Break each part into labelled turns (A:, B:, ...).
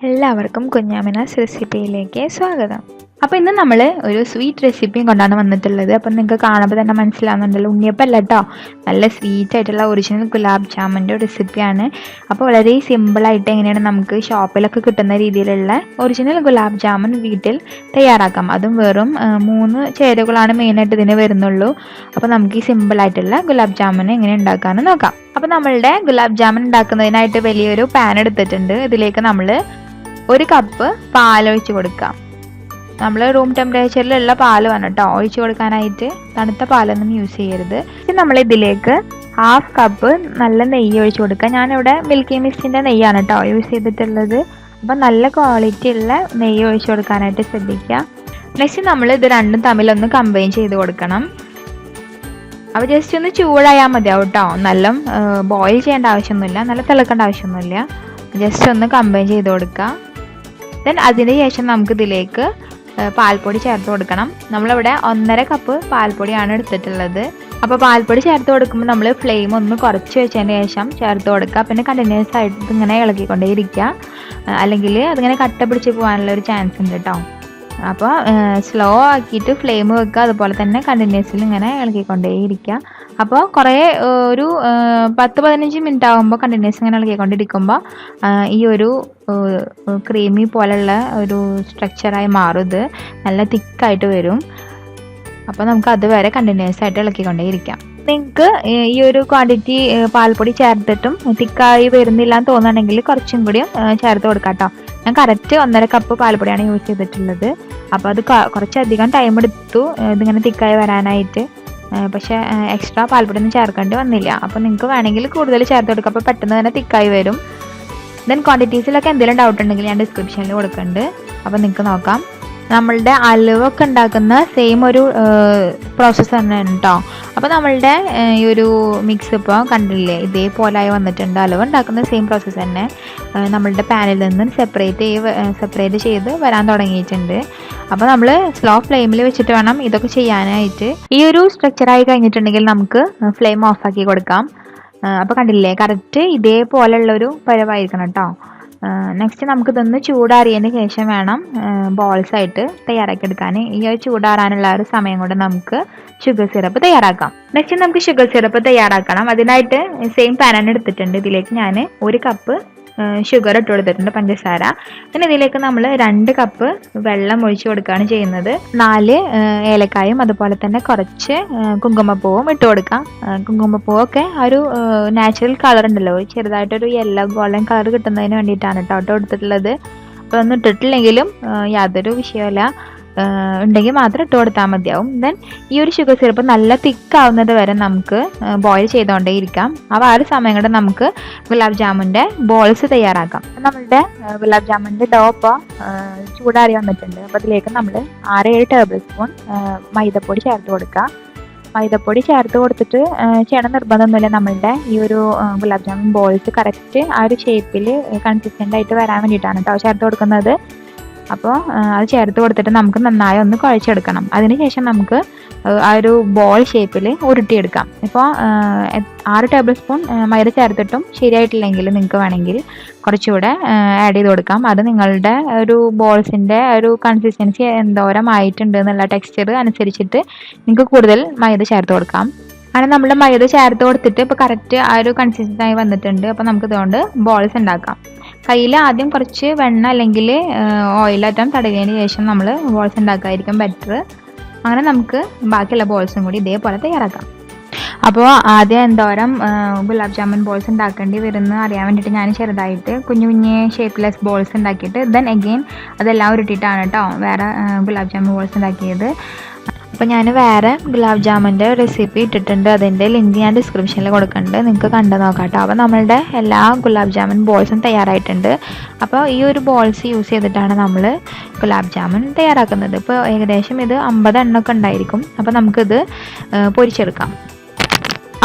A: എല്ലാവർക്കും കുഞ്ഞാമിനാസ് റെസിപ്പിയിലേക്ക് സ്വാഗതം. അപ്പോൾ ഇന്ന് നമ്മൾ ഒരു സ്വീറ്റ് റെസിപ്പിയും കൊണ്ടാണ് വന്നിട്ടുള്ളത്. അപ്പം നിങ്ങൾക്ക് കാണുമ്പോൾ തന്നെ മനസ്സിലാവുന്നുണ്ടല്ലോ, ഉണ്ണിയപ്പം അല്ല കേട്ടോ, നല്ല സ്വീറ്റ് ആയിട്ടുള്ള ഒറിജിനൽ ഗുലാബ് ജാമുൻ്റെ റെസിപ്പിയാണ്. അപ്പോൾ വളരെ സിമ്പിളായിട്ട് എങ്ങനെയാണ് നമുക്ക് ഷോപ്പിലൊക്കെ കിട്ടുന്ന രീതിയിലുള്ള ഒറിജിനൽ ഗുലാബ് ജാമുൻ വീട്ടിൽ തയ്യാറാക്കാം. അതും വെറും 3 ചേരുവകളാണ് മെയിനായിട്ട് ഇതിന് വരുന്നുള്ളൂ. അപ്പോൾ നമുക്ക് ഈ സിമ്പിളായിട്ടുള്ള ഗുലാബ് ജാമുൻ എങ്ങനെ ഉണ്ടാക്കാമെന്ന് നോക്കാം. അപ്പോൾ നമ്മളുടെ ഗുലാബ് ജാമുൻ ഉണ്ടാക്കുന്നതിനായിട്ട് വലിയൊരു പാൻ എടുത്തിട്ടുണ്ട്. ഇതിലേക്ക് നമ്മൾ 1 കപ്പ് പാൽ ഒഴിച്ച് കൊടുക്കാം. നമ്മൾ റൂം ടെമ്പറേച്ചറിലുള്ള പാൽ വേണം കേട്ടോ ഒഴിച്ച് കൊടുക്കാനായിട്ട്, തണുത്ത പാലൊന്നും യൂസ് ചെയ്യരുത്. നമ്മൾ ഇതിലേക്ക് 1/2 കപ്പ് നല്ല നെയ്യ് ഒഴിച്ച് കൊടുക്കുക. ഞാനിവിടെ മിൽക്കി മിസ്റ്റിൻ്റെ നെയ്യാണ് കേട്ടോ യൂസ് ചെയ്തിട്ടുള്ളത്. അപ്പം നല്ല ക്വാളിറ്റി ഉള്ള നെയ്യ് ഒഴിച്ച് കൊടുക്കാനായിട്ട് ശ്രദ്ധിക്കുക. നെക്സ്റ്റ് നമ്മൾ ഇത് രണ്ടും തമ്മിലൊന്ന് കമ്പൈൻ ചെയ്ത് കൊടുക്കണം. അപ്പോൾ ജസ്റ്റ് ഒന്ന് ചൂടായാൽ മതിയാവും കേട്ടോ, നല്ല ബോയിൽ ചെയ്യേണ്ട ആവശ്യമൊന്നുമില്ല, നല്ല തിളക്കേണ്ട ആവശ്യമൊന്നുമില്ല. ജസ്റ്റ് ഒന്ന് കമ്പൈൻ ചെയ്ത് കൊടുക്കുക. ദെൻ അതിന് ശേഷം നമുക്കിതിലേക്ക് പാൽപ്പൊടി ചേർത്ത് കൊടുക്കണം. നമ്മളിവിടെ 1.5 കപ്പ് പാൽപ്പൊടിയാണ് എടുത്തിട്ടുള്ളത്. അപ്പോൾ പാൽപ്പൊടി ചേർത്ത് കൊടുക്കുമ്പോൾ നമ്മൾ ഫ്ലെയിം ഒന്ന് കുറച്ച് വെച്ചതിന് ശേഷം ചേർത്ത് കൊടുക്കുക. പിന്നെ കണ്ടിന്യൂസ് ആയിട്ട് ഇതിങ്ങനെ ഇളക്കിക്കൊണ്ടേയിരിക്കുക, അല്ലെങ്കിൽ അതിങ്ങനെ കട്ട പിടിച്ച് പോകാനുള്ള ഒരു ചാൻസ് ഉണ്ട് കേട്ടോ. അപ്പോൾ സ്ലോ ആക്കിയിട്ട് ഫ്ലെയിം വെക്കുക, അതുപോലെ തന്നെ കണ്ടിന്യൂസിൽ ഇങ്ങനെ ഇളക്കിക്കൊണ്ടേയിരിക്കുക. അപ്പോൾ കുറേ ഒരു 10-15 മിനിറ്റ് ആകുമ്പോൾ കണ്ടിന്യൂസ് ഇങ്ങനെ ഇളക്കിക്കൊണ്ടിരിക്കുമ്പോൾ ഈ ഒരു ക്രീമി പോലുള്ള ഒരു സ്ട്രക്ചറായി മാറും. ഇത് നല്ല തിക്കായിട്ട് വരും. അപ്പോൾ നമുക്ക് അതുവരെ കണ്ടിന്യൂസ് ആയിട്ട് ഇളക്കിക്കൊണ്ടേയിരിക്കാം. നിങ്ങൾക്ക് ഈ ഒരു ക്വാണ്ടിറ്റി പാൽപ്പൊടി ചേർത്തിട്ടും തിക്കായി വരുന്നില്ല എന്ന് തോന്നുകയാണെങ്കിൽ കുറച്ചും കൂടിയും ചേർത്ത് കൊടുക്കാം കേട്ടോ. ഞാൻ കറക്റ്റ് 1.5 കപ്പ് പാൽപ്പൊടിയാണ് യൂസ് ചെയ്തിട്ടുള്ളത്. അപ്പോൾ അത് കുറച്ചധികം ടൈം എടുത്തു ഇതിങ്ങനെ തിക്കായി വരാനായിട്ട്. പക്ഷേ എക്സ്ട്രാ പാൽപ്പൊടി ഒന്നും ചേർക്കേണ്ടി വന്നില്ല. അപ്പോൾ നിങ്ങൾക്ക് വേണമെങ്കിൽ കൂടുതൽ ചേർത്ത് കൊടുക്കുക, അപ്പോൾ പെട്ടെന്ന് തന്നെ തിക്കായി വരും. ദെൻ ക്വാണ്ടിറ്റീസിലൊക്കെ എന്തെങ്കിലും ഡൗട്ട് ഉണ്ടെങ്കിൽ ഞാൻ ഡിസ്ക്രിപ്ഷനിൽ കൊടുക്കുന്നുണ്ട്, അപ്പോൾ നിങ്ങൾക്ക് നോക്കാം. നമ്മളുടെ അലുവൊക്കെ ഉണ്ടാക്കുന്ന സെയിം ഒരു പ്രോസസ്സ് തന്നെയാണ് കേട്ടോ. അപ്പോൾ നമ്മളുടെ ഈ ഒരു മിക്സ് ഇപ്പോൾ കണ്ടില്ലേ, ഇതേപോലെയായി വന്നിട്ടുണ്ട്. അലുവ ഉണ്ടാക്കുന്ന സെയിം പ്രോസസ്സ് തന്നെ നമ്മളുടെ പാനിൽ നിന്ന് സെപ്പറേറ്റ് ചെയ്ത് വരാൻ തുടങ്ങിയിട്ടുണ്ട്. അപ്പോൾ നമ്മൾ സ്ലോ ഫ്ലെയിമിൽ വെച്ചിട്ട് വേണം ഇതൊക്കെ ചെയ്യാനായിട്ട്. ഈ ഒരു സ്ട്രക്ചറായി കഴിഞ്ഞിട്ടുണ്ടെങ്കിൽ നമുക്ക് ഫ്ലെയിം ഓഫാക്കി കൊടുക്കാം. അപ്പോൾ കണ്ടില്ലേ, കറക്റ്റ് ഇതേപോലെയുള്ളൊരു പരുവായിരിക്കണം കേട്ടോ. നെക്സ്റ്റ് നമുക്കിതൊന്ന് ചൂടാറിയതിന് ശേഷം വേണം ബോൾസ് ആയിട്ട് തയ്യാറാക്കി എടുക്കാൻ. ഈ ഒരു ചൂടാറാനുള്ള ഒരു സമയം കൊണ്ട് നമുക്ക് ഷുഗർ സിറപ്പ് തയ്യാറാക്കാം. നെക്സ്റ്റ് നമുക്ക് ഷുഗർ സിറപ്പ് തയ്യാറാക്കണം. അതിനായിട്ട് സെയിം പാൻ എടുത്തിട്ടുണ്ട്. ഇതിലേക്ക് ഞാൻ 1 കപ്പ് ഷുഗർ ഇട്ട് കൊടുത്തിട്ടുണ്ട്, പഞ്ചസാര. പിന്നെ ഇതിലേക്ക് നമ്മൾ 2 കപ്പ് വെള്ളം ഒഴിച്ച് കൊടുക്കുകയാണ് ചെയ്യുന്നത്. 4 ഏലക്കായും അതുപോലെ തന്നെ കുറച്ച് കുങ്കുമപ്പൂവും ഇട്ട് കൊടുക്കാം. കുങ്കുമപ്പൂവൊക്കെ ഒരു നാച്ചുറൽ കളർ ഉണ്ടല്ലോ, ചെറുതായിട്ടൊരു യെല്ലോ ഗോൾഡൻ കളർ കിട്ടുന്നതിന് വേണ്ടിയിട്ടാണ് കേട്ടോ ഇട്ട് കൊടുത്തിട്ടുള്ളത്. അപ്പോൾ ഒന്നും ഇട്ടിട്ടില്ലെങ്കിലും യാതൊരു വിഷയമല്ല, ഉണ്ടെങ്കിൽ മാത്രം ഇട്ട് കൊടുത്താൽ മതിയാവും. ദെൻ ഈ ഒരു ഷുഗർ സിറപ്പ് നല്ല തിക്കാവുന്നത് വരെ നമുക്ക് ബോയിൽ ചെയ്തുകൊണ്ടേ ഇരിക്കാം. അപ്പോൾ ആ ഒരു സമയം കൊണ്ട് നമുക്ക് ഗുലാബ് ജാമുൻ്റെ ബോൾസ് തയ്യാറാക്കാം. നമ്മളുടെ ഗുലാബ് ജാമുൻ്റെ ഡോ ഇപ്പോൾ ചൂടാറി വന്നിട്ടുണ്ട്. അപ്പോൾ അതിലേക്ക് നമ്മൾ 6-7 ടേബിൾ സ്പൂൺ മൈദപ്പൊടി ചേർത്ത് കൊടുക്കുക. മൈദപ്പൊടി ചേർത്ത് കൊടുത്തിട്ട് ചെയ്യണം നിർബന്ധമൊന്നുമില്ല. നമ്മളുടെ ഈ ഒരു ഗുലാബ് ജാമുൻ ബോൾസ് കറക്റ്റ് ആ ഒരു ഷേപ്പിൽ കൺസിസ്റ്റൻ്റ് ആയിട്ട് വരാൻ വേണ്ടിയിട്ടാണ് കേട്ടോ ചേർത്ത് കൊടുക്കുന്നത്. അപ്പോൾ അത് ചേർത്ത് കൊടുത്തിട്ട് നമുക്ക് നന്നായി ഒന്ന് കുഴച്ചെടുക്കണം. അതിനുശേഷം നമുക്ക് ആ ഒരു ബോൾ ഷേപ്പിൽ ഉരുട്ടിയെടുക്കാം. ഇപ്പോൾ 6 ടേബിൾ സ്പൂൺ മൈദ ചേർത്തിട്ടും ശരിയായിട്ടില്ലെങ്കിൽ നിങ്ങൾക്ക് വേണമെങ്കിൽ കുറച്ചുകൂടെ ആഡ് ചെയ്ത് കൊടുക്കാം. അത് നിങ്ങളുടെ ഒരു ബോൾസിൻ്റെ ഒരു കൺസിസ്റ്റൻസി എന്തോരം ആയിട്ടുണ്ട് എന്നുള്ള ടെക്സ്ചർ അനുസരിച്ചിട്ട് നിങ്ങൾക്ക് കൂടുതൽ മൈദ ചേർത്ത് കൊടുക്കാം. അങ്ങനെ നമ്മൾ മൈദ ചേർത്ത് കൊടുത്തിട്ട് ഇപ്പോൾ കറക്റ്റ് ആ ഒരു കൺസിസ്റ്റൻസി ആയി വന്നിട്ടുണ്ട്. അപ്പോൾ നമുക്കിതുകൊണ്ട് ബോൾസ് ഉണ്ടാക്കാം. കയ്യിൽ ആദ്യം കുറച്ച് വെണ്ണ അല്ലെങ്കിൽ ഓയിലാറ്റം തടവിയതിന് ശേഷം നമ്മൾ ബോൾസ് ഉണ്ടാക്കാതിരിക്കും ബെറ്റർ. അങ്ങനെ നമുക്ക് ബാക്കിയുള്ള ബോൾസും കൂടി ഇതേപോലെ തയ്യാറാക്കാം. അപ്പോൾ ആദ്യം എന്തോരം ഗുലാബ് ജാമുൻ ബോൾസ് ഉണ്ടാക്കേണ്ടി വരുമെന്ന് അറിയാൻ വേണ്ടിയിട്ട് ഞാൻ ചെറുതായിട്ട് കുഞ്ഞു ഷേപ്പ്ലെസ് ബോൾസ് ഉണ്ടാക്കിയിട്ട് ദെൻ അഗെയിൻ അതെല്ലാം ഉരുട്ടിയിട്ടാണ് കേട്ടോ വേറെ ഗുലാബ് ജാമുൻ ബോൾസ് ഉണ്ടാക്കിയത്. അപ്പോൾ ഞാൻ വേറെ ഗുലാബ് ജാമുൻ്റെ റെസിപ്പി ഇട്ടിട്ടുണ്ട്, അതിൻ്റെ ലിങ്ക് ഞാൻ ഡിസ്ക്രിപ്ഷനിൽ കൊടുക്കുന്നുണ്ട്, നിങ്ങൾക്ക് കണ്ടു നോക്കാം കേട്ടോ. അപ്പോൾ നമ്മളുടെ എല്ലാ ഗുലാബ് ജാമുൻ ബോൾസും തയ്യാറായിട്ടുണ്ട്. അപ്പോൾ ഈ ഒരു ബോൾസ് യൂസ് ചെയ്തിട്ടാണ് നമ്മൾ ഗുലാബ് ജാമുൻ തയ്യാറാക്കുന്നത്. ഇപ്പോൾ ഏകദേശം ഇത് 50 എണ്ണമൊക്കെ ഉണ്ടായിരിക്കും. അപ്പോൾ നമുക്കിത് പൊരിച്ചെടുക്കാം.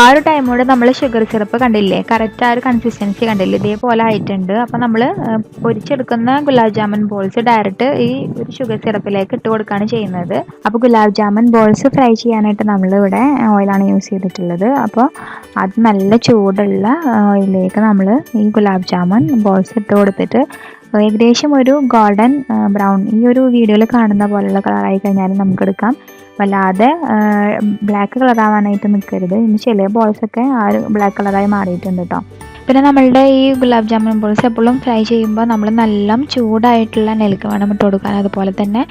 A: ആ ഒരു ടൈമോടെ നമ്മൾ ഷുഗർ സിറപ്പ് കണ്ടില്ലേ, കറക്റ്റ് ആ ഒരു കൺസിസ്റ്റൻസി കണ്ടില്ലേ, ഇതേപോലെ ആയിട്ടുണ്ട്. അപ്പോൾ നമ്മൾ പൊരിച്ചെടുക്കുന്ന ഗുലാബ് ജാമുൻ ബോൾസ് ഡയറക്റ്റ് ഈ ഒരു ഷുഗർ സിറപ്പിലേക്ക് ഇട്ട് കൊടുക്കുകയാണ് ചെയ്യുന്നത്. അപ്പോൾ ഗുലാബ് ജാമുൻ ബോൾസ് ഫ്രൈ ചെയ്യാനായിട്ട് നമ്മളിവിടെ ഓയിലാണ് യൂസ് ചെയ്തിട്ടുള്ളത്. അപ്പോൾ അത് നല്ല ചൂടുള്ള ഓയിലിലേക്ക് നമ്മൾ ഈ ഗുലാബ് ജാമുൻ ബോൾസ് ഇട്ട് കൊടുത്തിട്ട് ഏകദേശം ഒരു ഗോൾഡൻ ബ്രൗൺ ഈ ഒരു വീഡിയോയിൽ കാണുന്ന പോലെയുള്ള കളറായി കഴിഞ്ഞാൽ നമുക്ക് എടുക്കാം. വല്ലാതെ ബ്ലാക്ക് കളറാവാനായിട്ട് നിൽക്കരുത്. ഇനി ചില ബോൾസൊക്കെ ആ ഒരു ബ്ലാക്ക് കളറായി മാറിയിട്ടുണ്ട് കേട്ടോ. പിന്നെ നമ്മളുടെ ഈ ഗുലാബ് ജാമുൻ ബോൾസ് എപ്പോഴും ഫ്രൈ ചെയ്യുമ്പോൾ നമ്മൾ നല്ല ചൂടായിട്ടുള്ള എണ്ണയിലേക്ക് വേണം ഇട്ട് കൊടുക്കാൻ. അതുപോലെ തന്നെ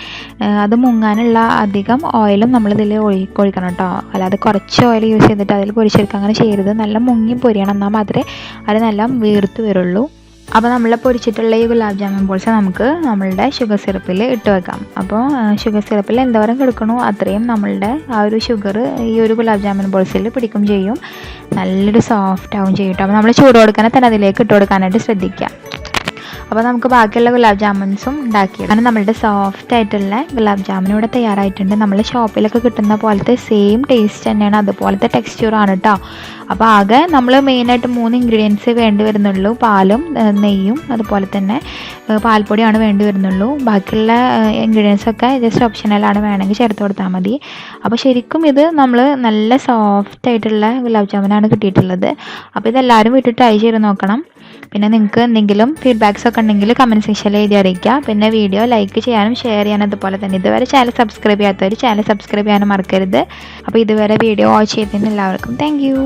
A: അത് മുങ്ങാനുള്ള അധികം ഓയിലും നമ്മളിതിൽ ഒഴിക്കണം കേട്ടോ. അല്ലാതെ കുറച്ച് ഓയിൽ യൂസ് ചെയ്തിട്ട് അതിൽ പൊരിച്ചെടുക്കുക അങ്ങനെ ചെയ്യരുത്. നല്ല മുങ്ങി പൊരിയണം, എന്നാൽ മാത്രമേ അത് നല്ല വീർത്ത് വരുള്ളൂ. അപ്പോൾ നമ്മൾ പൊരിച്ചിട്ടുള്ള ഈ ഗുലാബ് ജാമുൻ ബോൾസ് നമുക്ക് നമ്മളുടെ ഷുഗർ സിറപ്പിൽ ഇട്ട് വെക്കാം. അപ്പോൾ ഷുഗർ സിറപ്പിൽ എന്തോരം കിടക്കണോ അത്രയും നമ്മളുടെ ആ ഒരു ഷുഗർ ഈ ഒരു ഗുലാബ് ജാമുൻ ബോൾസിൽ പിടിക്കും ചെയ്യും. നല്ലൊരു സോഫ്റ്റ് ആവും ചെയ്യും കേട്ടോ. അപ്പോൾ നമ്മൾ ചൂട് കൊടുക്കാനെ തന്നെ അതിലേക്ക് ഇട്ട് കൊടുക്കാനായിട്ട് ശ്രദ്ധിക്കുക. അപ്പോൾ നമുക്ക് ബാക്കിയുള്ള ഗുലാബ് ജാമുൻസും ഉണ്ടാക്കി. അങ്ങനെ നമ്മളുടെ സോഫ്റ്റ് ആയിട്ടുള്ള ഗുലാബ് ജാമുൻ ഇവിടെ തയ്യാറായിട്ടുണ്ട്. നമ്മൾ ഷോപ്പിലൊക്കെ കിട്ടുന്ന പോലത്തെ സെയിം ടേസ്റ്റ് തന്നെയാണ്, അതുപോലത്തെ ടെക്സ്ചറാണ് കേട്ടോ. അപ്പോൾ ആകെ നമ്മൾ മെയിനായിട്ട് 3 ഇൻഗ്രീഡിയൻസ് വേണ്ടി വരുന്നുള്ളൂ. പാലും നെയ്യും അതുപോലെ തന്നെ പാൽപ്പൊടിയാണ് വേണ്ടി വരുന്നുള്ളൂ. ബാക്കിയുള്ള ഇൻഗ്രീഡിയൻസൊക്കെ ജസ്റ്റ് ഓപ്ഷണലാണ്, വേണമെങ്കിൽ ചേർത്ത് കൊടുത്താൽ മതി. അപ്പോൾ ശരിക്കും ഇത് നമ്മൾ നല്ല സോഫ്റ്റ് ആയിട്ടുള്ള ഗുലാബ് ജാമുനാണ് കിട്ടിയിട്ടുള്ളത്. അപ്പോൾ ഇതെല്ലാവരും വീട്ടിൽ ട്രൈ ചെയ്ത് നോക്കണം. പിന്നെ നിങ്ങൾക്ക് എന്തെങ്കിലും ഫീഡ്ബാക്സ് ഒക്കെ ഉണ്ടെങ്കിൽ കമൻറ്റ് സെക്ഷനിൽ എഴുതി അറിയിക്കുക. പിന്നെ വീഡിയോ ലൈക്ക് ചെയ്യാനും ഷെയർ ചെയ്യാനും അതുപോലെ തന്നെ ഇതുവരെ ചാനൽ സബ്സ്ക്രൈബ് ചെയ്യാത്തവർ ചാനൽ സബ്സ്ക്രൈബ് ചെയ്യാനും മറക്കരുത്. അപ്പോൾ ഇതുവരെ വീഡിയോ വാച്ച് ചെയ്തതിന് എല്ലാവർക്കും താങ്ക് യു.